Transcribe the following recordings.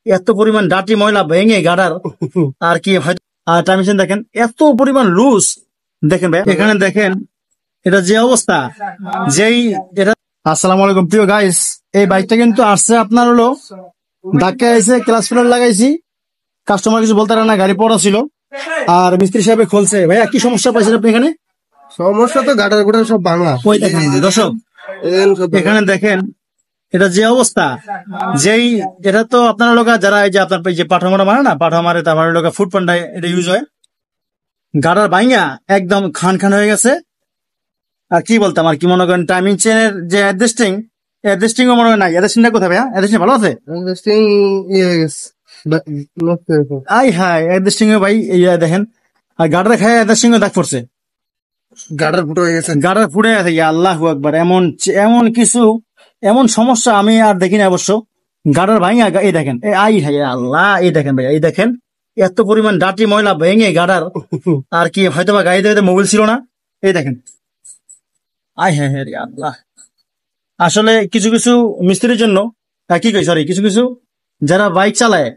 এত পরিমাণ ডাটি ময়লা ভেঙে গাড়ার আর কি হয়তো ট্রান্সমিশন দেখেন এত পরিমাণ লুজ দেখেন ভাই এখানে দেখেন এটা যে অবস্থা যেই এটা। আসসালামু আলাইকুম প্রিয় গাইস, এই বাইকটা কিন্তু আসছে আপনার হলো ধাক্কা এসে ক্লাস ফেলার লাগাইছি, কাস্টমার কিছু বলতে পারে না, গাড়ি পড়া ছিল আর মিস্ত্রি সাহেব খুলছে। ভাইয়া কি সমস্যা পাইছেন আপনি এখানে? সমস্যা তো গাটার গোটা সব বাংলা। ওই দেখেন দর্শক এখানে দেখেন এটা যে অবস্থা যেই এটা তো আপনার লোক যারা এই যে আপনার যে পাঠামারা মানে না পাঠামারে তার লোক ফুড পান্ডা এটা ইউজ হয়, গাড়ার ভাইঙ্গা একদম খান খান হয়ে গেছে। আর কি বলতাম আর কি মনে করেন টাইমিং চেনের যে অ্যাডজাস্টিং ও মনে হয় নাই। অ্যাডজাস্টিংটা কোথায় ভাইয়া? অ্যাডজাস্টিং ভালো আছে? আই হাই অ্যাডজাস্টিং এ ভাই এই দেখেন আর গাড়ার খায় অ্যাডজাস্টিং এ দাগ পড়ছে, গাটার ফুটো হয়ে গেছে। গাড়ার ফুটে গেছে। আল্লাহু আকবার, এমন এমন কিছু এমন সমস্যা আমি আর দেখিনি অবশ্য। গাড়ার ভাইঙ্গা এই দেখেন আই হাই আল্লাহ, এই দেখেন ভাই, এই দেখেন এত পরিমাণ ডাটি ময়লা ভেঙে গাড়ার আর কি হয়তো বা গাড়িতে মোবাইল ছিল না। এই দেখেন আই হ্যাঁ হ্যাঁ আল্লাহ। আসলে কিছু কিছু মিস্ত্রির জন্য কি কই সরি কিছু কিছু যারা বাইক চালায়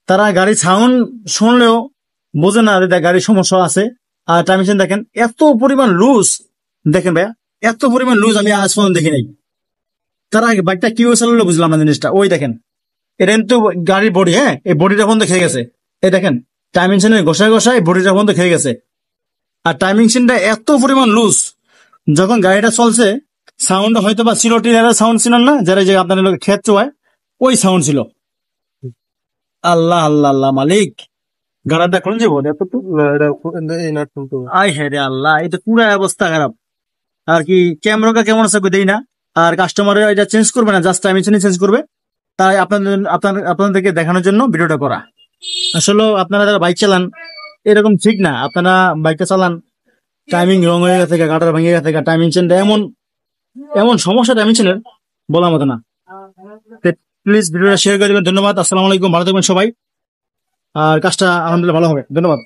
তারা গাড়ির সাউন্ড শুনলেও বোঝে না যে গাড়ির সমস্যা আছে। আর ট্রান্সমিশন দেখেন এত পরিমাণ লুজ দেখেন ভাইয়া, এত পরিমাণ লুজ আমি আজ পর্যন্ত দেখি নাই। তারা বাইকটা কি চালালো বুঝলাম না জিনিসটা। ওই দেখেন এটা কিন্তু গাড়ির বডি, হ্যাঁ এই বডিটা বন্ধ খেয়ে গেছে। এই দেখেন ট্রান্সমিশনের ঘষায় ঘষায় বডিটা বন্ধ খেয়ে গেছে। আর ট্রান্সমিশনটা এত পরিমাণ লুজ, যখন গাড়িটা চলছে সাউন্ড হয়তো বা ছিল টিনারের সাউন্ড ছিল না, যারা যে আপনার লোক খেত চোয় ওই সাউন্ড ছিল। আল্লাহ আল্লাহ আল্লাহ মালিক, গাড়াটা খুলে যাবো আই হ্যাঁ রে আল্লাহ, এই তো পুরো অবস্থা খারাপ। আর কি ক্যামেরা কেমন আছে দেই না, আর কাস্টমার এটা চেঞ্জ করবে না, জাস্ট টাইমিং চেঞ্জ করবে। তাই আপনাদেরকে দেখানোর জন্য ভিডিওটা করা। আসলে আপনারা যারা বাইক চালান এরকম ঠিক না, আপনারা বাইকটা চালান টাইমিং রং হয়ে গেছে, গাটার ভেঙে গেছে, টাইমিং চেনটা এমন এমন সমস্যা টাইমিং চেনের বলার মতো না। প্লিজ ভিডিওটা শেয়ার করে দেবেন। ধন্যবাদ। আসসালামু আলাইকুম, ভালো থাকবেন সবাই। আর কাজটা আলহামদুলিল্লাহ ভালো হবে। ধন্যবাদ।